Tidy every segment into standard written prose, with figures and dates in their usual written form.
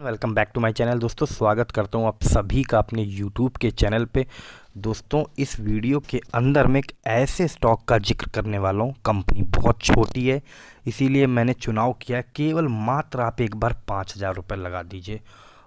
Welcome back to my channel. दोस्तों स्वागत करता हूं आप सभी का अपने यूट्यूब के चैनल पे। दोस्तों इस वीडियो के अंदर मैं एक ऐसे स्टॉक का जिक्र करने वाला हूं, कंपनी बहुत छोटी है इसीलिए मैंने चुनाव किया केवल मात्र आप एक बार 5,000 रुपये लगा दीजिए।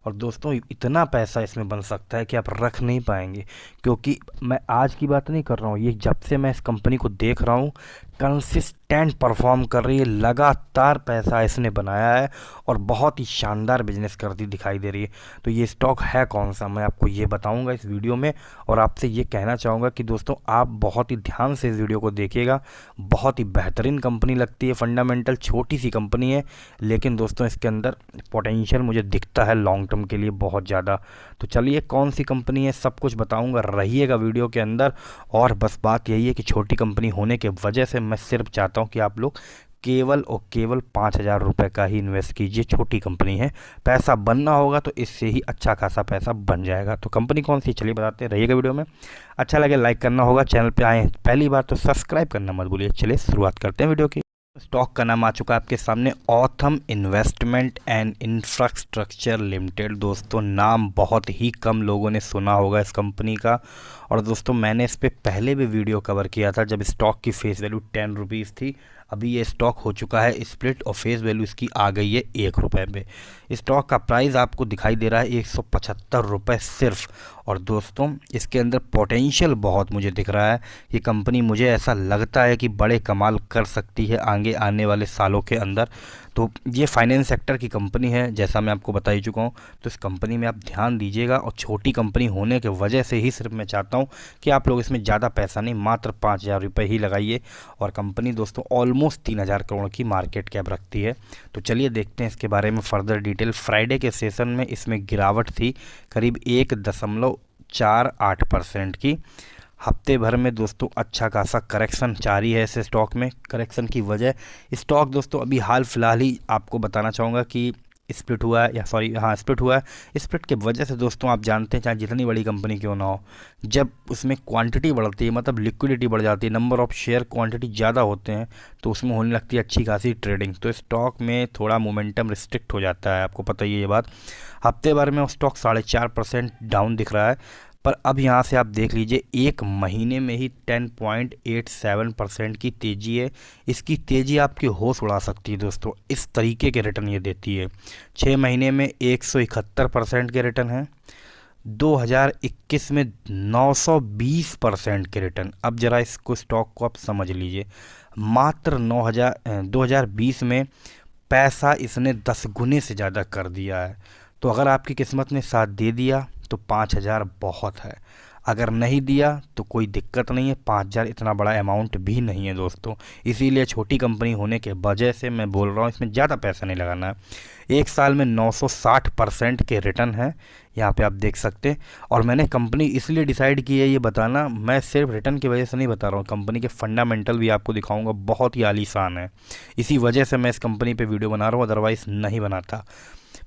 और दोस्तों इतना पैसा इसमें बन सकता है कि आप रख नहीं पाएंगे, क्योंकि मैं आज की बात नहीं कर रहा हूँ, ये जब से मैं इस कंपनी को देख रहा हूँ कंसिस्टेंट परफॉर्म कर रही है, लगातार पैसा इसने बनाया है और बहुत ही शानदार बिजनेस करती दिखाई दे रही है। तो ये स्टॉक है कौन सा, मैं आपको ये बताऊंगा इस वीडियो में। और आपसे ये कहना चाहूँगा कि दोस्तों आप बहुत ही ध्यान से इस वीडियो को देखिएगा। बहुत ही बेहतरीन कंपनी लगती है, फंडामेंटल छोटी सी कंपनी है, लेकिन दोस्तों इसके अंदर पोटेंशियल मुझे दिखता है लॉन्ग टर्म के लिए बहुत ज़्यादा। तो चलिए कौन सी कंपनी है सब कुछ बताऊंगा, रहिएगा वीडियो के अंदर। और बस बात यही है कि छोटी कंपनी होने के वजह से मैं सिर्फ चाहता हूं कि आप लोग केवल और केवल 5,000 रुपये का ही इन्वेस्ट कीजिए। छोटी कंपनी है, पैसा बनना होगा तो इससे ही अच्छा खासा पैसा बन जाएगा। तो कंपनी कौन सी, चलिए बताते हैं, रहिएगा वीडियो में। अच्छा लगे लाइक करना होगा, चैनल पे आए हैं पहली बार तो सब्सक्राइब करना मत भूलिए। चलिए शुरुआत करते हैं वीडियो की। स्टॉक का नाम आ चुका है आपके सामने, Autham investment and infrastructure limited. दोस्तों नाम बहुत ही कम लोगों ने सुना होगा इस कंपनी का। और दोस्तों मैंने इस पर पहले भी वीडियो कवर किया था जब स्टॉक की फेस वैल्यू 10 रुपीज़ थी। अभी ये स्टॉक हो चुका है स्प्लिट और फेस वैल्यू इसकी आ गई है 1 रुपये पे। स्टॉक का प्राइस आपको दिखाई दे रहा है 175 रुपये सिर्फ। और दोस्तों इसके अंदर पोटेंशियल बहुत मुझे दिख रहा है। ये कंपनी मुझे ऐसा लगता है कि बड़े कमाल कर सकती है आगे आने वाले सालों के अंदर। तो ये फाइनेंस सेक्टर की कंपनी है जैसा मैं आपको बता ही चुका हूँ। तो इस कंपनी में आप ध्यान दीजिएगा, और छोटी कंपनी होने के वजह से ही सिर्फ मैं चाहता हूँ कि आप लोग इसमें ज़्यादा पैसा नहीं, मात्र 5,000 रुपये ही लगाइए। और कंपनी दोस्तों ऑलमोस्ट 3,000 करोड़ की मार्केट कैप रखती है। तो चलिए देखते हैं इसके बारे में फर्दर डिटेल। फ्राइडे के सेशन में इसमें गिरावट थी करीब 1.48% की। हफ्ते भर में दोस्तों अच्छा खासा करेक्शन जारी है इस स्टॉक में। करेक्शन की वजह स्टॉक दोस्तों अभी हाल फिलहाल ही आपको बताना चाहूँगा कि स्प्लिट हुआ है, या सॉरी हाँ स्प्लिट हुआ है। स्प्लिट की वजह से दोस्तों आप जानते हैं चाहे जितनी बड़ी कंपनी क्यों ना हो, जब उसमें क्वांटिटी बढ़ती है मतलब लिक्विडिटी बढ़ जाती है, नंबर ऑफ़ शेयर क्वांटिटी ज़्यादा होते हैं, तो उसमें होने लगती है अच्छी खासी ट्रेडिंग। तो स्टॉक में थोड़ा मोमेंटम रिस्ट्रिक्ट हो जाता है, आपको पता ही है ये बात। हफ्ते भर में स्टॉक 4.5% डाउन दिख रहा है, पर अब यहाँ से आप देख लीजिए एक महीने में ही 10.87% की तेज़ी है। इसकी तेज़ी आपकी होश उड़ा सकती है दोस्तों, इस तरीके के रिटर्न ये देती है। 6 महीने में 171% के रिटर्न हैं, 2021 में 920% के रिटर्न। अब ज़रा इसको स्टॉक को आप समझ लीजिए, मात्र 2020 में पैसा इसने 10 गुने से ज़्यादा कर दिया है। तो अगर आपकी किस्मत ने साथ दे दिया तो 5,000 बहुत है, अगर नहीं दिया तो कोई दिक्कत नहीं है। 5,000 इतना बड़ा अमाउंट भी नहीं है दोस्तों, इसीलिए छोटी कंपनी होने के वजह से मैं बोल रहा हूँ इसमें ज़्यादा पैसा नहीं लगाना है। एक साल में 960% के रिटर्न है, यहाँ पे आप देख सकते हैं। और मैंने कंपनी इसलिए डिसाइड की है ये बताना, मैं सिर्फ रिटर्न की वजह से नहीं बता रहा हूँ, कंपनी के फंडामेंटल भी आपको दिखाऊंगा, बहुत ही आलीशान है। इसी वजह से मैं इस कंपनी पे वीडियो बना रहा हूँ, अदरवाइज़ नहीं बनाता।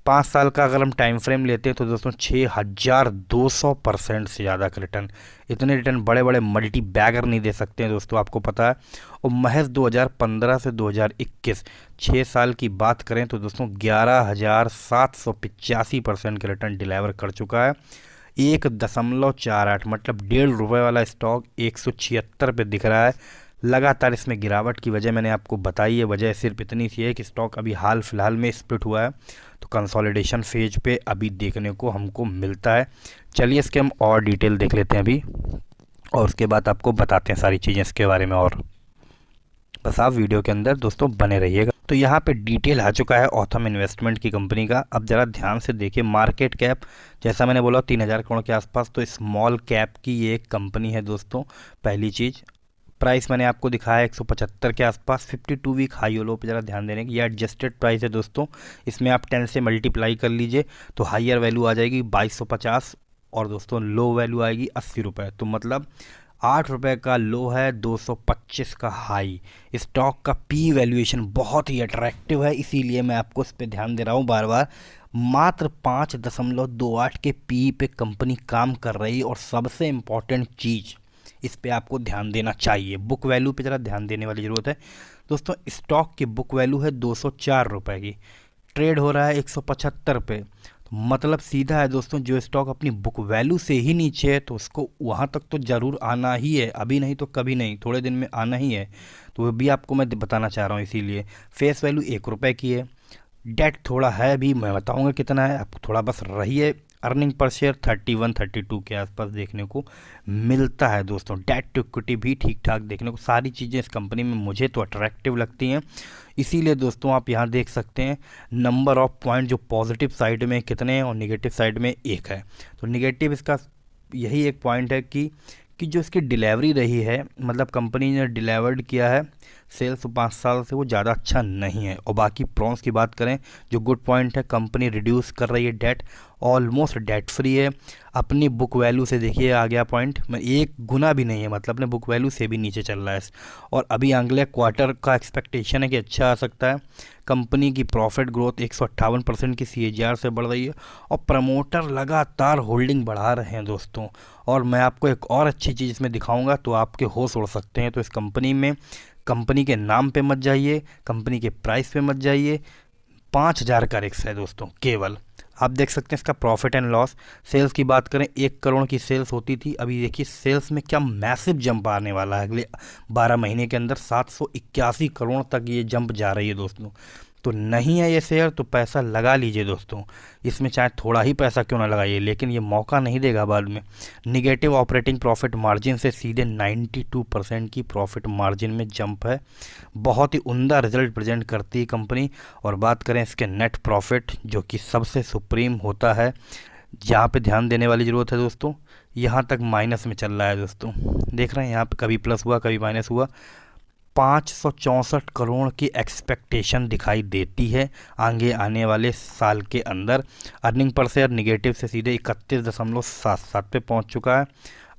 5 साल का अगर हम टाइम फ्रेम लेते हैं तो दोस्तों 6,200% से ज़्यादा का रिटर्न। इतने रिटर्न बड़े बड़े मल्टी बैगर नहीं दे सकते हैं दोस्तों, आपको पता है। और महज 2015 से 2021 6 साल की बात करें तो दोस्तों 11,785% का रिटर्न डिलीवर कर चुका है। 1.48 मतलब 1.5 रुपये वाला स्टॉक 176 पे दिख रहा है। लगातार इसमें गिरावट की वजह मैंने आपको बताई है, वजह सिर्फ इतनी सी है कि स्टॉक अभी हाल फिलहाल में स्प्लिट हुआ है, तो कंसोलिडेशन फेज पे अभी देखने को हमको मिलता है। चलिए इसके हम और डिटेल देख लेते हैं अभी, और उसके बाद आपको बताते हैं सारी चीज़ें इसके बारे में। और बस आप वीडियो के अंदर दोस्तों बने रहिएगा। तो यहाँ पे डिटेल आ चुका है ऑथम इन्वेस्टमेंट की कंपनी का। अब ज़रा ध्यान से देखिए, मार्केट कैप जैसा मैंने बोला 3,000 करोड़ के आसपास, तो स्मॉल कैप की ये एक कंपनी है दोस्तों। पहली चीज़, प्राइस मैंने आपको दिखाया 175 के आसपास। 52 वीक हाई और लो पे ज़रा ध्यान देने की, ये एडजस्टेड प्राइस है दोस्तों। इसमें आप 10 से मल्टीप्लाई कर लीजिए तो हाइयर वैल्यू आ जाएगी 2250, और दोस्तों लो वैल्यू आएगी 80 रुपये। तो मतलब 8 रुपये का लो है, 225 का हाई। स्टॉक का पी वैल्यूएशन बहुत ही अट्रैक्टिव है, इसीलिए मैं आपको इस पर ध्यान दे रहा हूँ बार बार। मात्र 5.28 के पी पे कंपनी काम कर रही है। और सबसे इम्पॉर्टेंट चीज़ इस पे आपको ध्यान देना चाहिए, बुक वैल्यू पे ज़रा ध्यान देने वाली ज़रूरत है दोस्तों। स्टॉक की बुक वैल्यू है 204 रुपये की, ट्रेड हो रहा है 175 पे। मतलब सीधा है दोस्तों, जो स्टॉक अपनी बुक वैल्यू से ही नीचे है तो उसको वहाँ तक तो ज़रूर आना ही है, अभी नहीं तो कभी नहीं, थोड़े दिन में आना ही है। तो वो भी आपको मैं बताना चाह रहा हूँ। इसीलिए फेस वैल्यू 1 रुपये की है, डेट थोड़ा है भी, मैं बताऊंगा कितना है आपको, थोड़ा बस रहिए। अर्निंग पर शेयर 31-32 के आसपास देखने को मिलता है दोस्तों। डेट टू इक्विटी भी ठीक ठाक देखने को, सारी चीज़ें इस कंपनी में मुझे तो अट्रैक्टिव लगती हैं। इसीलिए दोस्तों आप यहाँ देख सकते हैं नंबर ऑफ पॉइंट जो पॉजिटिव साइड में कितने हैं और निगेटिव साइड में 1 है। तो निगेटिव इसका यही एक पॉइंट है कि जो इसकी डिलीवरी रही है, मतलब कंपनी ने डिलीवर्ड किया है सेल्स 5 साल से, वो ज़्यादा अच्छा नहीं है। और बाकी प्रॉन्स की बात करें, जो गुड पॉइंट है, कंपनी रिड्यूस कर रही है डेट, ऑलमोस्ट डेट फ्री है। अपनी बुक वैल्यू से देखिए आ गया पॉइंट में 1 गुना भी नहीं है, मतलब अपने बुक वैल्यू से भी नीचे चल रहा है। और अभी अगले क्वार्टर का एक्सपेक्टेशन है कि अच्छा आ सकता है। कंपनी की प्रॉफिट ग्रोथ 158% की CAGR से बढ़ रही है और प्रमोटर लगातार होल्डिंग बढ़ा रहे हैं दोस्तों। और मैं आपको एक और अच्छी चीज़ इसमें दिखाऊंगा तो आपके होश उड़ सकते हैं। तो इस कंपनी में, कंपनी के नाम पे मत जाइए, कंपनी के प्राइस पे मत जाइए, 5,000 का रिक्स है दोस्तों केवल। आप देख सकते हैं इसका प्रॉफिट एंड लॉस। सेल्स की बात करें, 1 करोड़ की सेल्स होती थी, अभी देखिए सेल्स में क्या मैसिव जंप आने वाला है। अगले 12 महीने के अंदर 781 करोड़ तक ये जंप जा रही है दोस्तों। तो नहीं है ये शेयर तो पैसा लगा लीजिए दोस्तों, इसमें चाहे थोड़ा ही पैसा क्यों ना लगाइए, लेकिन ये मौका नहीं देगा बाद में। निगेटिव ऑपरेटिंग प्रॉफिट मार्जिन से सीधे 92% की प्रॉफिट मार्जिन में जंप है। बहुत ही उम्दा रिजल्ट प्रेजेंट करती है कंपनी। और बात करें इसके नेट प्रॉफिट, जो कि सबसे सुप्रीम होता है, जहाँ पे ध्यान देने वाली ज़रूरत है दोस्तों, यहाँ तक माइनस में चल रहा है दोस्तों। देख रहे हैं यहाँ पे कभी प्लस हुआ कभी माइनस हुआ। 564 करोड़ की एक्सपेक्टेशन दिखाई देती है आगे आने वाले साल के अंदर। अर्निंग पर शेयर निगेटिव से सीधे 31.77 पे पहुंच चुका है।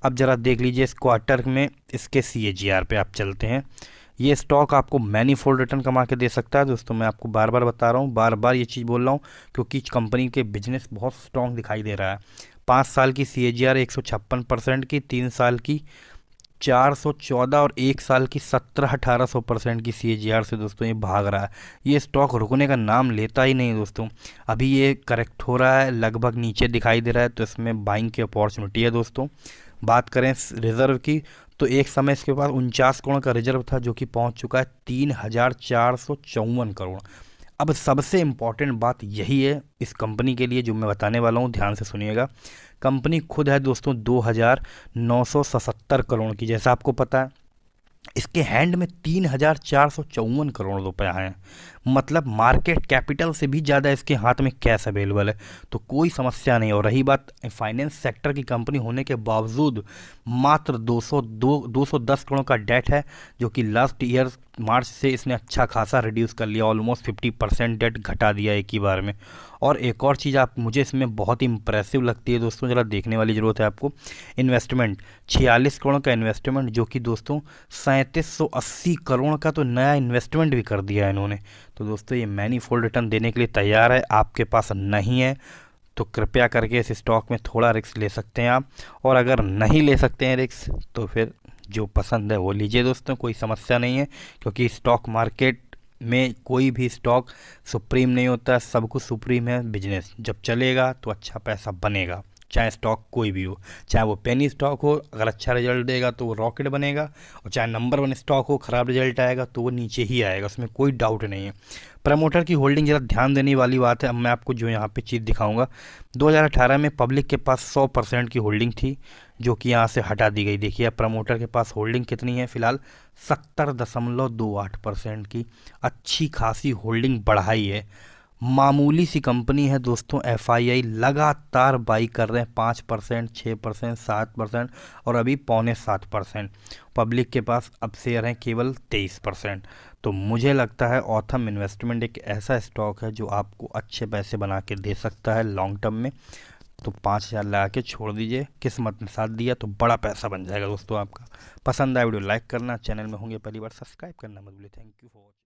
अब ज़रा देख लीजिए इस क्वार्टर में इसके CAGR पे आप चलते हैं। ये स्टॉक आपको मैनीफोल्ड रिटर्न कमा के दे सकता है दोस्तों। मैं आपको बार बार बता रहा हूँ, बार बार ये चीज़ बोल रहा हूँ, क्योंकि कंपनी के बिजनेस बहुत स्ट्रॉन्ग दिखाई दे रहा है। 5 साल की CAGR 156% की, 3 साल की 414 और 1 साल की 1700-1800% की CAGR से दोस्तों ये भाग रहा है। ये स्टॉक रुकने का नाम लेता ही नहीं दोस्तों। अभी ये करेक्ट हो रहा है, लगभग नीचे दिखाई दे रहा है, तो इसमें बाइंग की अपॉर्चुनिटी है दोस्तों। बात करें रिज़र्व की, तो एक समय इसके पास 49 करोड़ का रिजर्व था, जो कि पहुंच चुका है 3,454 करोड़। अब सबसे इम्पॉर्टेंट बात यही है इस कंपनी के लिए जो मैं बताने वाला हूँ, ध्यान से सुनिएगा। कंपनी खुद है दोस्तों 2,977 करोड़ की, जैसा आपको पता है। इसके हैंड में 3,454 करोड़ रुपया हैं, मतलब मार्केट कैपिटल से भी ज़्यादा इसके हाथ में कैश अवेलेबल है। तो कोई समस्या नहीं। और रही बात फाइनेंस सेक्टर की कंपनी होने के बावजूद मात्र 210 करोड़ का डेट है, जो कि लास्ट ईयर मार्च से इसने अच्छा खासा रिड्यूस कर लिया, ऑलमोस्ट 50% डेट घटा दिया एक ही बार में। और एक और चीज़ आप मुझे इसमें बहुत ही इंप्रेसिव लगती है दोस्तों, ज़रा देखने वाली ज़रूरत है आपको। इन्वेस्टमेंट 46 करोड़ का इन्वेस्टमेंट, जो कि दोस्तों 3780 करोड़ का तो नया इन्वेस्टमेंट भी कर दिया है इन्होंने। तो दोस्तों ये मैनीफोल्ड रिटर्न देने के लिए तैयार है। आपके पास नहीं है तो कृपया करके इस स्टॉक में थोड़ा रिस्क ले सकते हैं आप। और अगर नहीं ले सकते हैं रिस्क तो फिर जो पसंद है वो लीजिए दोस्तों, कोई समस्या नहीं है। क्योंकि स्टॉक मार्केट में कोई भी स्टॉक सुप्रीम नहीं होता, सब कुछ सुप्रीम है बिजनेस। जब चलेगा तो अच्छा पैसा बनेगा, चाहे स्टॉक कोई भी हो, चाहे वो पेनी स्टॉक हो, अगर अच्छा रिजल्ट देगा तो वो रॉकेट बनेगा, और चाहे नंबर 1 स्टॉक हो, ख़राब रिजल्ट आएगा तो वो नीचे ही आएगा, उसमें कोई डाउट नहीं है। प्रमोटर की होल्डिंग ज़रा ध्यान देने वाली बात है। अब मैं आपको जो यहाँ पे चीज़ दिखाऊंगा, 2018 में पब्लिक के पास 100% की होल्डिंग थी, जो कि यहाँ से हटा दी गई। देखिए अब प्रमोटर के पास होल्डिंग कितनी है फिलहाल, 70.28% की। अच्छी खासी होल्डिंग बढ़ाई है। मामूली सी कंपनी है दोस्तों। FII लगातार बाई कर रहे हैं, 5%, 6%, 7% और अभी 6.25%। पब्लिक के पास अब शेयर हैं केवल 23%। तो मुझे लगता है ऑथम इन्वेस्टमेंट एक ऐसा स्टॉक है जो आपको अच्छे पैसे बना के दे सकता है लॉन्ग टर्म में। तो 5,000 लगा के छोड़ दीजिए, किस्मत ने साथ दिया तो बड़ा पैसा बन जाएगा दोस्तों आपका। पसंद आया वीडियो लाइक करना, चैनल में होंगे पहली बार सब्सक्राइब करना मत भूलिए। Thank you for watching.